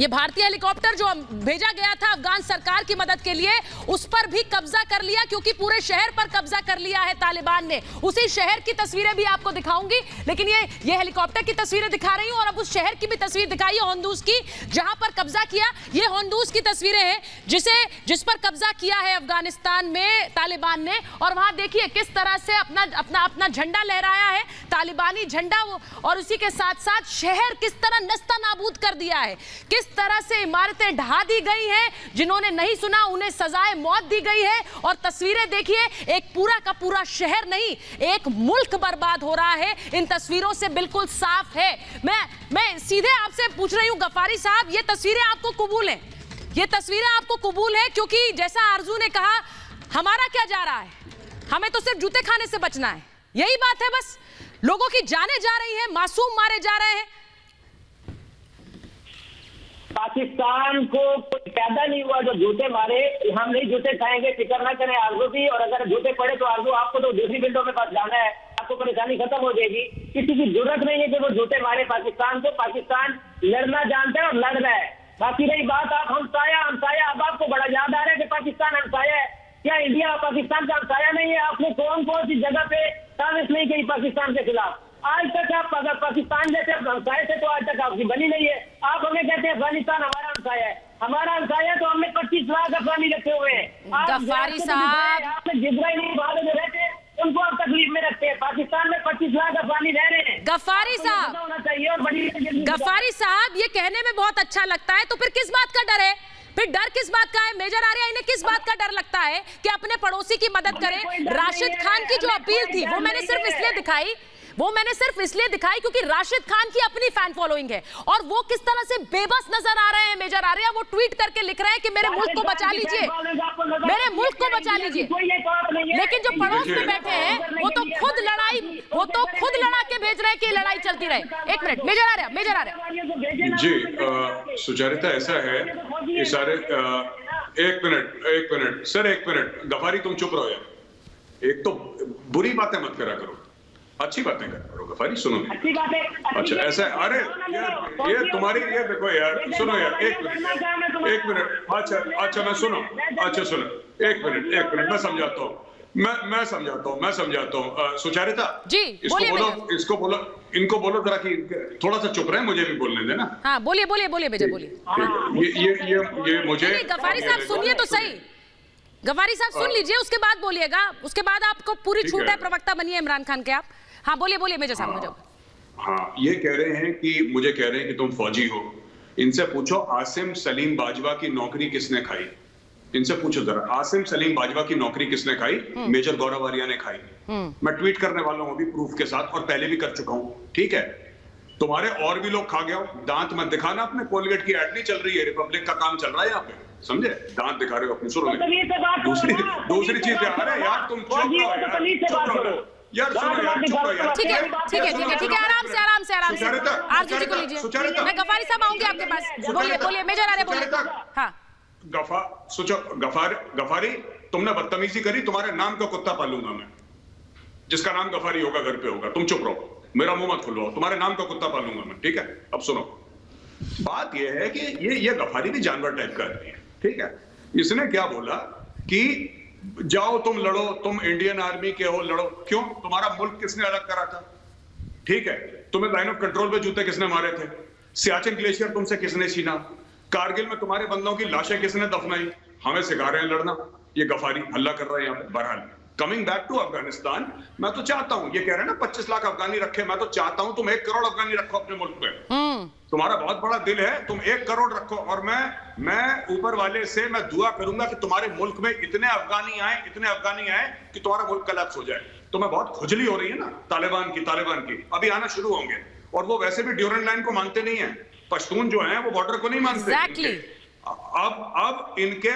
भारतीय हेलीकॉप्टर जो भेजा गया था अफगान सरकार की मदद के लिए, उस पर भी कब्जा कर लिया, क्योंकि पूरे शहर पर कब्जा कर लिया है तालिबान ने। उसी शहर की तस्वीरें भी आपको दिखाऊंगी, लेकिन ये हेलीकॉप्टर की तस्वीरें दिखा रही हूं और अब उस शहर की भी तस्वीर दिखाई है होंदूस की, जहां पर कब्जा किया। ये होंदूस की तस्वीरें हैं जिस पर कब्जा किया है अफगानिस्तान में तालिबान ने, और वहां देखिए किस तरह से अपना झंडा लहराया है, तालिबानी झंडा, और उसी के साथ साथ शहर किस तरह नस्ता नाबूद कर दिया है, किस किस तरह से इमारतें ढहा दी गई हैं, जिन्होंने नहीं सुना उन्हें सजाए मौत दी गई है। और तस्वीरें देखिए, एक पूरा का पूरा शहर नहीं, एक मुल्क बर्बाद हो रहा है। इन तस्वीरों से बिल्कुल साफ है। मैं सीधे आपसे पूछ रही हूं गफारी साहब, ये तस्वीरें आपको कबूल हैं? ये तस्वीरें आपको कबूल है? क्योंकि जैसा आरजू ने कहा, हमारा क्या जा रहा है, हमें तो सिर्फ जूते खाने से बचना है, यही बात है बस। लोगों की जानें जा रही हैं, मासूम मारे जा रहे हैं। पाकिस्तान को कोई पैदा नहीं हुआ जो जूते मारे। हम नहीं जूते खाएंगे, फिक्र ना करें आरजू भी। और अगर जूते पड़े तो आरजू आपको तो दूसरी बिल्डों में पास जाना है, आपको परेशानी खत्म हो जाएगी। किसी की जरूरत नहीं है कि वो जूते मारे पाकिस्तान को। पाकिस्तान लड़ना जानता है और लड़ रहा है। बाकी रही बात आप हमसाया, अब आपको बड़ा याद आ रहा है कि पाकिस्तान हमसाया है। क्या इंडिया पाकिस्तान का हमसाया नहीं है? आपने कौन कौन सी जगह पे साजिश नहीं की पाकिस्तान के खिलाफ? आज तक आप अगर पाकिस्तान जैसे हमसाए थे तो आज तक आपकी बनी नहीं है। आप हमें कहते हैं अफगानिस्तान हमारा हमसाया है, हमारा हमसाया है तो हमने 25 लाख अफगानी रखे हुए हैं। गफारी साहब, आपने जिब्राई नहीं बाहर जो रहते उनको आप तकलीफ में रखते हैं। पाकिस्तान में 25 लाख अफगानी रह रहे हैं। गफारी साहब, होना चाहिए। और बड़ी गफारी साहब, ये कहने में बहुत अच्छा लगता है, तो फिर किस बात का डर है? फिर डर किस बात का है? मेजर आर्या, इन्हें किस बात का डर लगता है कि अपने पड़ोसी की मदद करें? राशिद खान की जो अपील थी वो मैंने सिर्फ इसलिए दिखाई क्योंकि राशिद खान की अपनी फैन फॉलोइंग है और वो किस तरह से बेबस नजर आ रहे हैं। मेजर आर्या वो ट्वीट करके लिख रहे हैं कि मेरे मुल्क को बचा लीजिए, मेरे मुल्क को बचा लीजिए। लेकिन जो पड़ोस में बैठे हैं वो तो खुद लड़ा के भेज रहे हैं कि लड़ाई चलती रहे। एक मिनट मेजर आर्या। जी सुचारिता, ऐसा है ये सारे एक मिनट सर, एक मिनट। गफारी तुम चुप रहो यार। एक तो बुरी बातें मत करा करो, अच्छी बातें करा करो। गफारी सुनो, अच्छा ऐसा है। अरे ये तुम्हारी, ये देखो यार, सुनो यार, एक मिनट। अच्छा मैं सुनो, अच्छा सुनो, एक मिनट मैं समझाता हूँ, मैं समझाता हूँ। सुचारिता जी, इनको बोलो जरा कि थोड़ा सा चुप रहे, मुझे भी बोलने देना। हाँ बोलिए बेजा बोलिए। ये मुझे गफारी साहब सुनिए तो सही, गफारी साहब सुन लीजिए, उसके बाद बोलिएगा। उसके बाद आपको पूरी छूट है, प्रवक्ता बनिए इमरान खान के आप। हाँ बोलिए मेजर साहब। मुझे ये कह रहे हैं कि तुम फौजी हो। इनसे पूछो आसिम सलीम बाजवा की नौकरी किसने खाई? इनसे पूछो जरा, आसिम सलीम बाजवा की नौकरी किसने खाई? मेजर गौरव आर्या ने खाई। मैं ट्वीट करने वाला हूं अभी प्रूफ के साथ, और पहले भी कर चुका हूं। ठीक है, तुम्हारे और भी लोग खा गए हो। दांत मत दिखाना अपने, कोलगेट की एड नहीं चल रही है, रिपब्लिक का काम चल रहा है यहाँ पे, समझे? दांत दिखा रहे हो अपने। सुनो दूसरी चीज यार, तुम चुप रहो यार, सुनो यार, चुप रहो यार। ठीक है, आराम से आरजू जी को लीजिए। मैं गफारी साहब आऊंगी आपके पास। बोलिए मेजर आर्या बोलिए। हाँ गफारी, तुमने बदतमीजी करी, तुम्हारे नाम का कुत्ता पालूंगा मैं, जिसका नाम गफारी होगा घर पे होगा। तुम चुप रहो, मेरा मुंह मत खुलवाओ, तुम्हारे नाम का कुत्ता पालूंगा मैं। ठीक है, अब सुनो, बात यह है कि ये गफारी भी जानवर टाइप का आदमी है। ठीक है, इसने क्या बोला कि जाओ तुम लड़ो, तुम इंडियन आर्मी के हो, लड़ो। क्यों? तुम्हारा मुल्क किसने अलग करा था? ठीक है, तुम्हें लाइन ऑफ कंट्रोल पे जूते किसने मारे थे? सियाचिन ग्लेशियर तुमसे किसने छीना? कारगिल में तुम्हारे बंदों की लाशें किसने दफनाई? हमें सिखा रहे हैं लड़ना। ये गफारी हल्ला कर रहा है यहाँ पे। बहरहाल कमिंग बैक टू अफगानिस्तान, मैं तो चाहता हूं, ये कह रहे हैं ना 25 लाख अफगानी रखे, मैं तो चाहता हूं तुम 1 करोड़ अफगानी रखो अपने मुल्क में। तुम्हारा बहुत बड़ा दिल है, तुम 1 करोड़ रखो, और मैं ऊपर वाले से मैं दुआ करूंगा कि तुम्हारे मुल्क में इतने अफगानी आए कि तुम्हारा मुल्क कोलैप्स हो जाए। तुम्हें बहुत खुजली हो रही है ना तालिबान की, अभी आना शुरू होंगे। और वो वैसे भी ड्यूरेंट लाइन को मानते नहीं है। पश्तून जो हैं वो बॉर्डर को नहीं मानते। अब इनके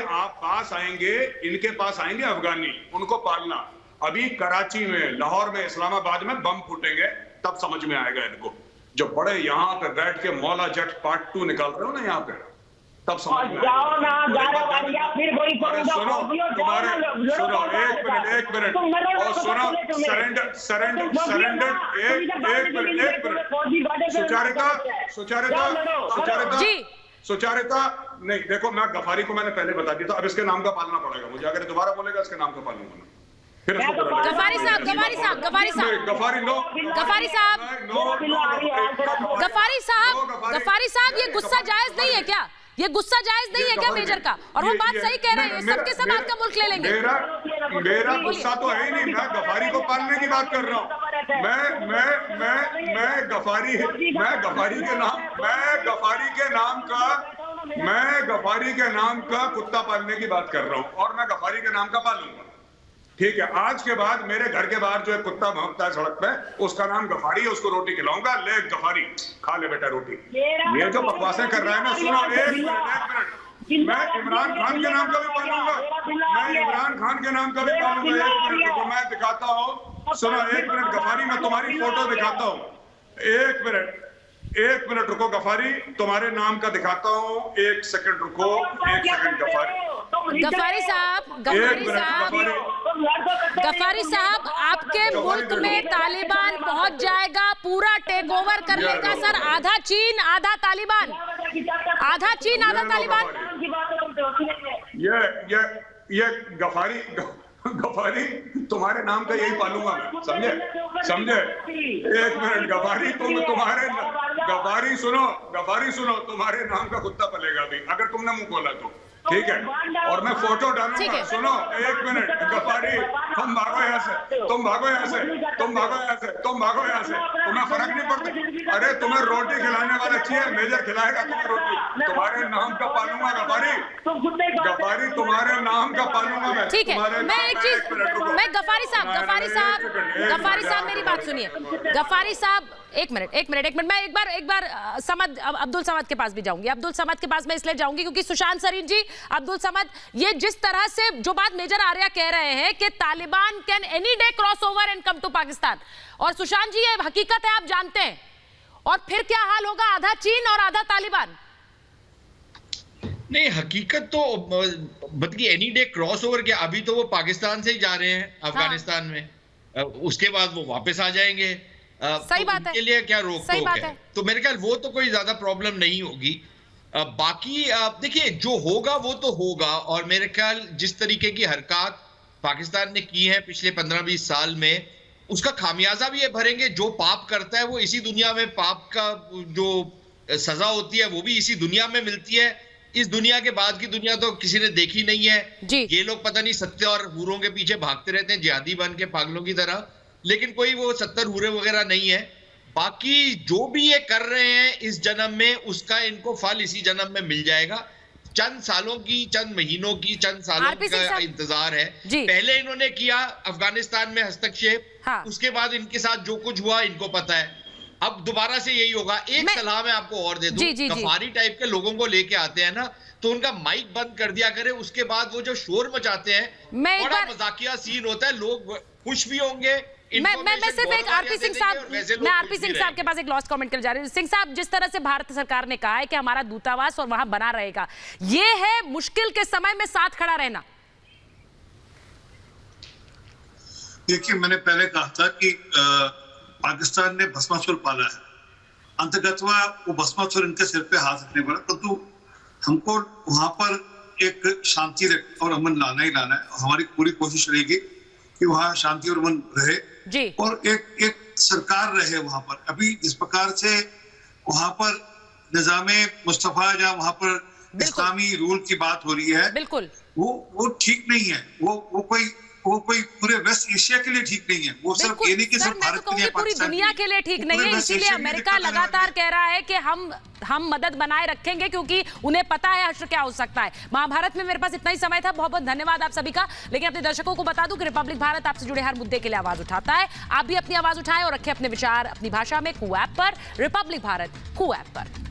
पास आएंगे अफगानी, उनको पालना। अभी कराची में, लाहौर में, इस्लामाबाद में बम फूटेंगे, तब समझ में आएगा इनको। जो बड़े यहाँ पे बैठ के मौला जट पार्ट 2 निकाल रहे हो ना यहाँ पे, तब समझ में आएगा। एक मिनट और सुनो, सुचारिता नहीं, देखो मैं गफारी को मैंने पहले बता दिया था, अब इसके नाम का पालना पड़ेगा मुझे। अगर दोबारा बोलेगा इसके नाम का पालूंगा मैं। फिर गफारी साहब ये गुस्सा जायज नहीं है क्या? ये गुस्सा जायज नहीं है क्या मेजर का? और वो बात सही कह रहे हैं, सबके सब आपका मुल्क ले लेंगे। मेरा गुस्सा तो है ही नहीं, मैं गफारी को पालने की बात कर रहा हूँ। मैं गफारी के नाम का मैं गफारी के नाम का कुत्ता पालने की बात कर रहा हूं और मैं गफारी के नाम का पालूंगा। ठीक है, आज के बाद मेरे घर के बाहर जो एक कुत्ता भौंकता है सड़क पे, उसका नाम गफारी है, उसको रोटी खिलाऊंगा। ले गफारी, खा ले बेटा रोटी। ये जो बकवासें कर रहा है ना, सुनो एक मिनट, मैं इमरान खान के नाम का भी पालूंगा, मैं इमरान खान के नाम का भी पालूंगा। एक मिनट रुको, मैं दिखाता हूँ, सुनो एक मिनट गफारी, मैं तुम्हारी फोटो दिखाता हूँ। एक मिनट रुको गफारी, तुम्हारे नाम का दिखाता हूँ। एक सेकंड रुको, एक सेकंड गफारी साहब, गफारी साहब, आपके मुल्क में तालिबान पहुंच जाएगा, पूरा टेक ओवर कर लेगा सर। आधा चीन आधा तालिबान, आधा चीन आधा तालिबान। ये गफारी तुम्हारे नाम का यही पालूंगा मैं, समझे? एक मिनट गफारी, गफारी सुनो, तुम्हारे नाम का कुत्ता पलेगा भी अगर तुमने मुंह खोला तो, ठीक है? और मैं फोटो डालूंगा। सुनो एक मिनट गफारी, तुम भागो यहाँ से, तुम्हें फर्क नहीं पड़ता। अरे तुम्हें रोटी खिलाने वाला चाहिए, मेजर खिलाएगा तुम्हें रोटी। तुम्हारे नाम का पालूंगा गफारी, तुम्हारे नाम का पालूंगा मैं। ठीक है, मैं एक चीज, मैं गफारी साहब मेरी बात सुनिए। गफारी साहब एक मिनट, मैं एक बार समद, अब्दुल समद के पास भी जाऊंगी। अब्दुल समद के पास मैं इसलिए जाऊंगी क्योंकि सुशांत सरीन जी, अब्दुल समद, ये जिस तरह से जो बात मेजर आर्या कह रहे हैं कि Taliban can any day cross over and come to Pakistan, और सुशांत जी ये हकीकत है, आप जानते हैं, और फिर क्या हाल होगा? आधा चीन और आधा तालिबान। नहीं, हकीकत तो बल्कि एनी डे क्रॉस ओवर क्या, अभी तो वो पाकिस्तान से ही जा रहे हैं अफगानिस्तान में, उसके बाद वो वापस आ जाएंगे। सही बात है, के लिए क्या रोक-टोक है? तो मेरे ख्याल वो तो कोई ज्यादा प्रॉब्लम नहीं होगी। बाकी देखिए जो होगा वो तो होगा, और मेरे ख्याल जिस तरीके की हरकत पाकिस्तान ने की है पिछले 15-20 साल में, उसका खामियाजा भी ये भरेंगे। जो पाप करता है वो इसी दुनिया में, पाप का जो सजा होती है वो भी इसी दुनिया में मिलती है। इस दुनिया के बाद की दुनिया तो किसी ने देखी नहीं है जी। ये लोग पता नहीं सत्य और हूरों के पीछे भागते रहते हैं जिहादी बन के पागलों की तरह, लेकिन कोई वो 70 हूरे वगैरह नहीं है। बाकी जो भी ये कर रहे हैं इस जन्म में, उसका इनको फल इसी जन्म में मिल जाएगा। चंद सालों की, चंद महीनों की, चंद सालों का इंतजार है। पहले इन्होंने किया अफगानिस्तान में हस्तक्षेप, उसके बाद इनके साथ जो कुछ हुआ इनको पता है, अब दोबारा से यही होगा। एक सलाह मैं आपको और दे दूं, गफारी टाइप के लोगों को लेके आते हैं ना, तो उनका माइक बंद कर दिया करे, उसके बाद वो जो शोर मचाते हैं, बड़ा मजाकिया सीन होता है, लोग खुश भी होंगे। मैं सिर्फ एक आरपी सिंह साहब के पास एक लॉस्ट कमेंट कर जा रही हूँ। सिंह साहब, जिस तरह से भारत सरकार ने कहा है कि हमारा दूतावास और वहां बना रहेगा, ये है मुश्किल के समय में साथ खड़ा रहना। देखिए, मैंने पहले कहा था कि पाकिस्तान ने भस्मासुर पाला है, अंतगतवा वो भस्मासुर इनके सिर पे हाथ रखने पड़ा, परंतु हमको वहां पर एक शांति और अमन लाना ही लाना है। हमारी पूरी कोशिश रहेगी कि वहां शांति और अमन रहे जी। और एक सरकार रहे वहां पर। अभी जिस प्रकार से वहां पर निजामे मुस्तफा, जहां वहां पर इस्लामी रूल की बात हो रही है, बिल्कुल वो ठीक नहीं है। वो कोई पूरे वेस्ट एशिया के लिए ठीक नहीं है। वो सिर्फ ये नहीं कि सिर्फ भारत के लिए, पूरी दुनिया के लिए ठीक नहीं है। इसीलिए अमेरिका लगातार कह रहा है कि हम मदद बनाए रखेंगे, क्योंकि उन्हें पता है हश्र क्या हो सकता है। महाभारत में मेरे पास इतना ही समय था। बहुत बहुत धन्यवाद आप सभी का। लेकिन अपने दर्शकों को बता दूं कि रिपब्लिक भारत आपसे जुड़े हर मुद्दे के लिए आवाज उठाता है। आप भी अपनी आवाज उठाएं और रखें अपने विचार अपनी भाषा में कू ऐप पर, रिपब्लिक भारत कू ऐप पर।